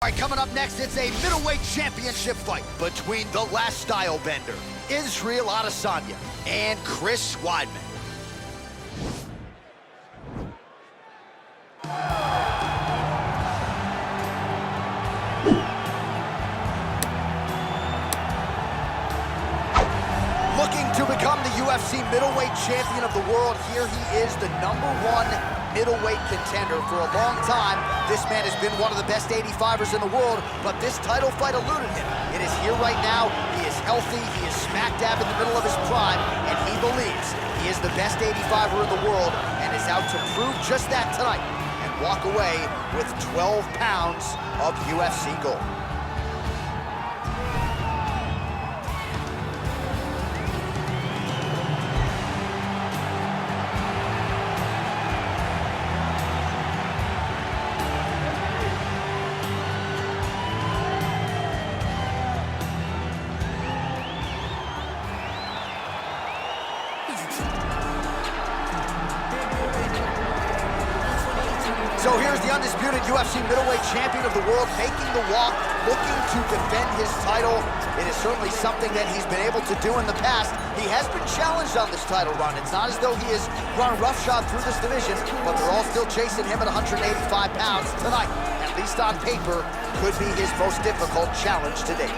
All right, coming up next, it's a middleweight championship fight between the last style bender, Israel Adesanya, and Chris Weidman. Looking to become the UFC middleweight champion of the world, here he is, the #1 middleweight contender. For a long time, this man has been one of the best 85ers in the world, but this title fight eluded him. It is here right now. He is healthy. He is smack dab in the middle of his prime, and he believes he is the best 85er in the world and is out to prove just that tonight and walk away with 12 pounds of UFC gold. So here's the undisputed UFC middleweight champion of the world making the walk, looking to defend his title. It is certainly something that he's been able to do in the past. He has been challenged on this title run. It's not as though he has run roughshod through this division, but they're all still chasing him at 185 pounds tonight. At least on paper, could be his most difficult challenge to date.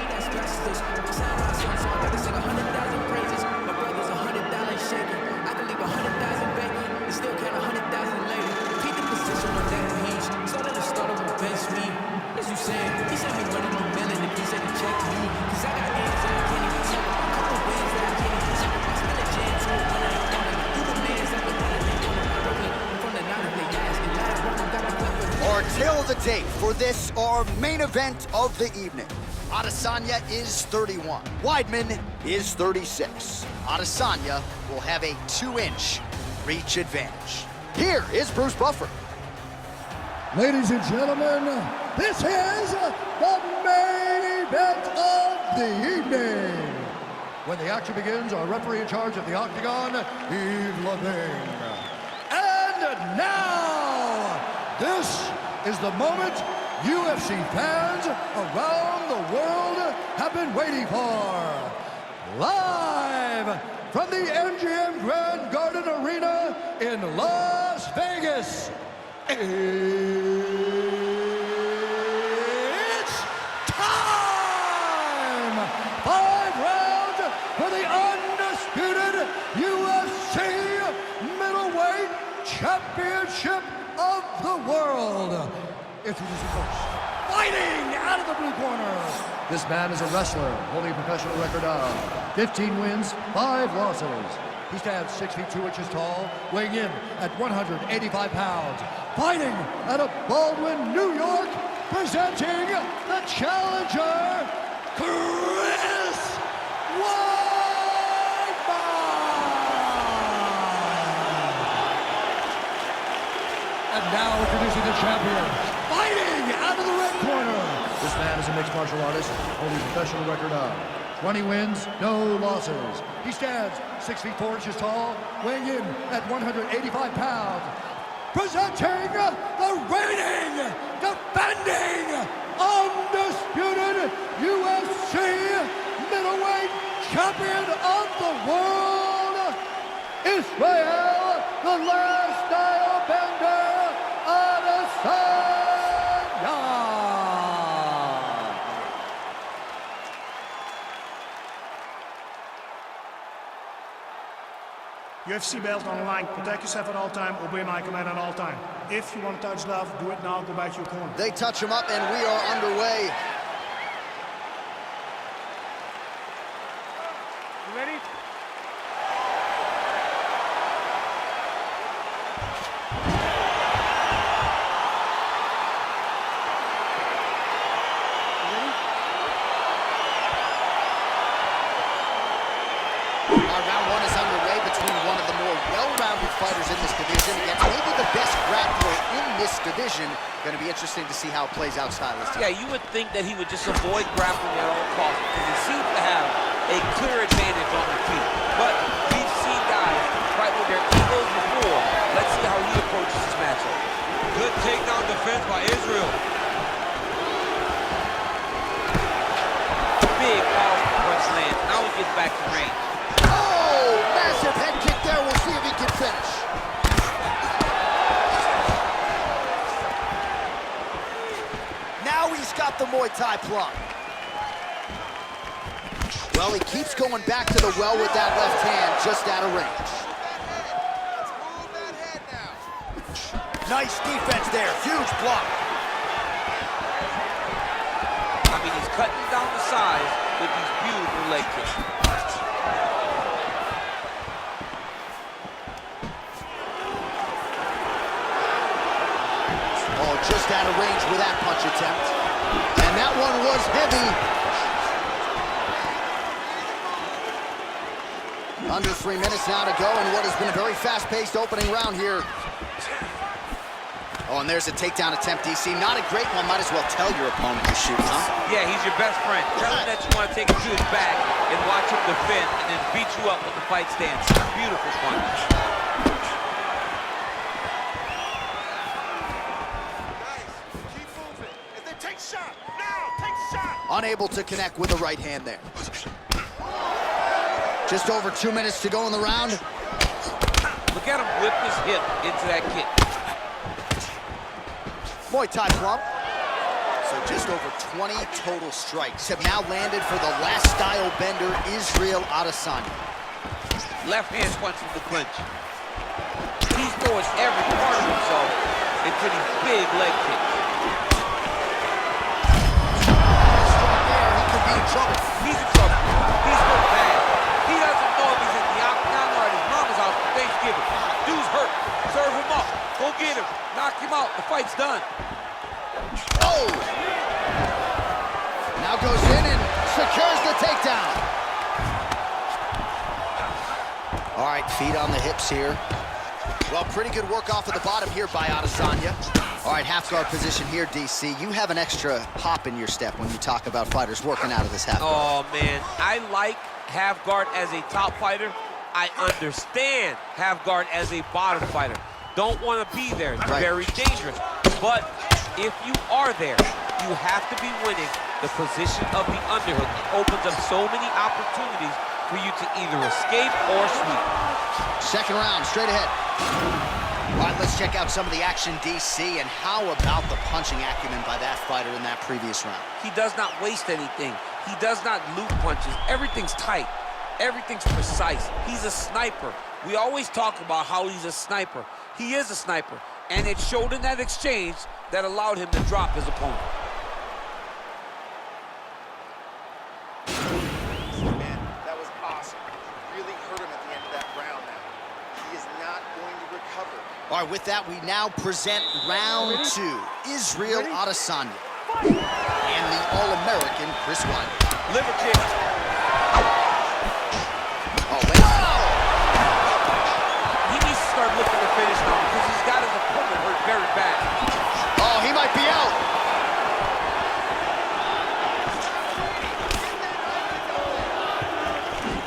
Our tale of the tape for this, our main event of the evening. Adesanya is 31. Weidman is 36. Adesanya will have a 2-inch reach advantage. Here is Bruce Buffer. Ladies and gentlemen, this is the main event of the evening. When the action begins, our referee in charge of the Octagon, Yves Levine. And now, this is the moment UFC fans around the world have been waiting for. Live from the MGM Grand Garden Arena in Las Vegas. It's time! 5 rounds for the undisputed UFC middleweight championship of the world. Introducing first, fighting out of the blue corner. This man is a wrestler holding a professional record of 15 wins, 5 losses. He stands 6 feet 2 inches tall, weighing in at 185 pounds. Fighting out of Baldwin, New York, presenting the challenger, Chris Weidman. And now introducing the champion, fighting out of the red corner. This man is a mixed martial artist, holding a professional record of 20 wins, no losses. He stands 6 feet 4 inches tall, weighing in at 185 pounds. Presenting the reigning, defending, undisputed UFC middleweight champion of the world, Israel, the last style bender, Adesanya. UFC belt on the line. Protect yourself at all time. Obey my command at all time. If you want to touch love, do it now. Go back to your corner. They touch him up, and we are underway. You ready? Fighters in this division against maybe the best grappler in this division. Going to be interesting to see how it plays out stylistically. Yeah, you would think that he would just avoid grappling at all costs because he seems to have a clear advantage on the feet. But we've seen guys fight with their egos before. Let's see how he approaches this matchup. Good takedown defense by Israel. back to range. Oh, massive head kick there. We'll see if he can finish. Now he's got the Muay Thai plum. Well, he keeps going back to the well with that left hand, just out of range. Nice defense there, huge block. I mean, he's cutting down the size with these beautiful leg kicks. Oh, just out of range with that punch attempt. And that one was heavy. Under 3 minutes now to go in what has been a very fast-paced opening round here. Oh, and there's a takedown attempt, DC. Not a great one. Might as well tell your opponent to shoot, huh? Yeah, he's your best friend. Tell him that you want to take him to his back and watch him defend and then beat you up with the fight stance. Beautiful punch. Keep moving. And then take shot. Now, take shot. Unable to connect with the right hand there. Just over 2 minutes to go in the round. Look at him whip his hip into that kick. Muay Thai plump. So just over 20 total strikes have now landed for the last style bender, Israel Adesanya. Left hand punch from the clinch. He's throwing every part of himself into these big leg kicks. There, he could be in trouble. He's in trouble. He's hurt bad. He doesn't know if he's in the octagon or at his mama's house for Thanksgiving. Dude's hurt. Serve him up. Go get him. Knock him out. The fight's done. Oh! Now goes in and secures the takedown. All right, feet on the hips here. Well, pretty good work off of the bottom here by Adesanya. All right, half guard position here, DC. You have an extra hop in your step when you talk about fighters working out of this half guard. Oh, man. I like half guard as a top fighter. I understand half guard as a bottom fighter. Don't want to be there. It's very dangerous. But if you are there, you have to be winning. The position of the underhook opens up so many opportunities for you to either escape or sweep. Second round, straight ahead. All right, let's check out some of the action, DC, and how about the punching acumen by that fighter in that previous round? He does not waste anything. He does not loop punches. Everything's tight. Everything's precise. He's a sniper. We always talk about how he's a sniper. He is a sniper, and it showed in that exchange that allowed him to drop his opponent. Man, that was awesome. Really hurt him at the end of that round now. He is not going to recover. All right, with that, we now present round 2. Israel Adesanya and the All-American Chris Weidman. Liver kick. Oh, wait. He needs to start looking to finish now because he's got his opponent hurt very bad. Oh, he might be out.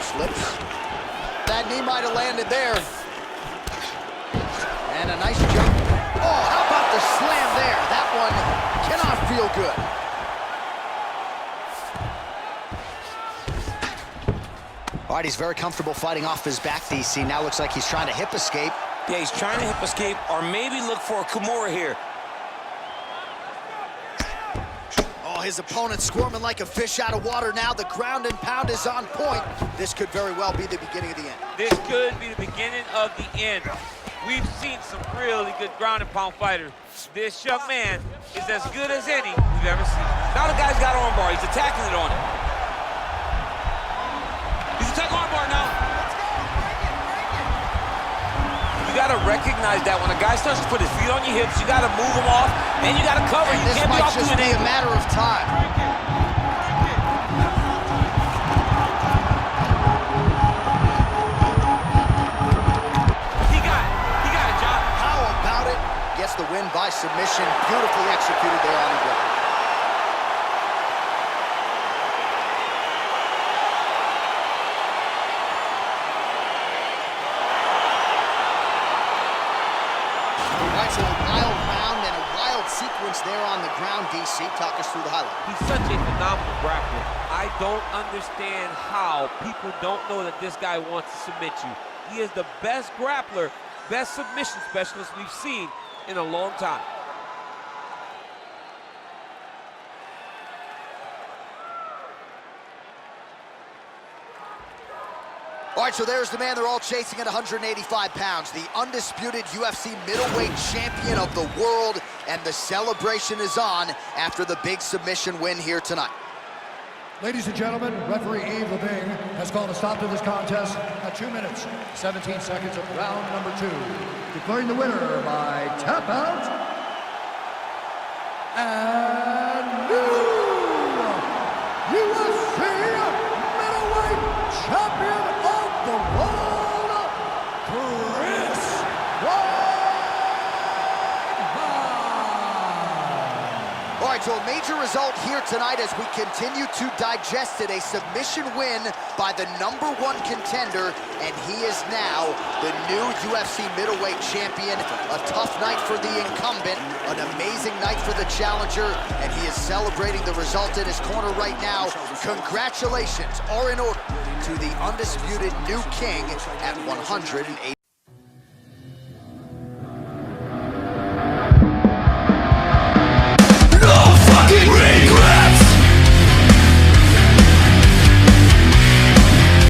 Slips. That knee might have landed there. And a nice jump. Oh, how about the slam there? That one cannot feel good. All right, he's very comfortable fighting off his back, DC. Now looks like he's trying to hip escape. Yeah, he's trying to hip escape or maybe look for a Kimura here. Oh, his opponent squirming like a fish out of water now. The ground and pound is on point. This could very well be the beginning of the end. This could be the beginning of the end. We've seen some really good ground and pound fighters. This young man is as good as any we've ever seen. Now the guy's got armbar. He's attacking it on him. He's attacking armbar now. You got to recognize that when a guy starts to put his feet on your hips, you got to move him off, and you got to cover. You This can't be might off just to an be a angle. matter of time. He got it, John. How about it? Gets the win by submission. Beautifully executed there on the ground. All right, so a wild round and a wild sequence there on the ground, DC. Talk us through the highlight. He's such a phenomenal grappler. I don't understand how people don't know that this guy wants to submit you. He is the best grappler, best submission specialist we've seen in a long time. All right, so there's the man they're all chasing at 185 pounds, the undisputed UFC middleweight champion of the world, and the celebration is on after the big submission win here tonight. Ladies and gentlemen, referee Yves Leving has called a stop to this contest at 2 minutes, 17 seconds of round number 2, declaring the winner by tap out and new UFC middleweight champion of the world, Chris All right, so a major result here tonight as we continue to digest it. A submission win by the #1 contender, and he is now the new UFC middleweight champion. A tough night for the incumbent, an amazing night for the challenger, and he is celebrating the result in his corner right now. Congratulations are in order to the undisputed new king at 180.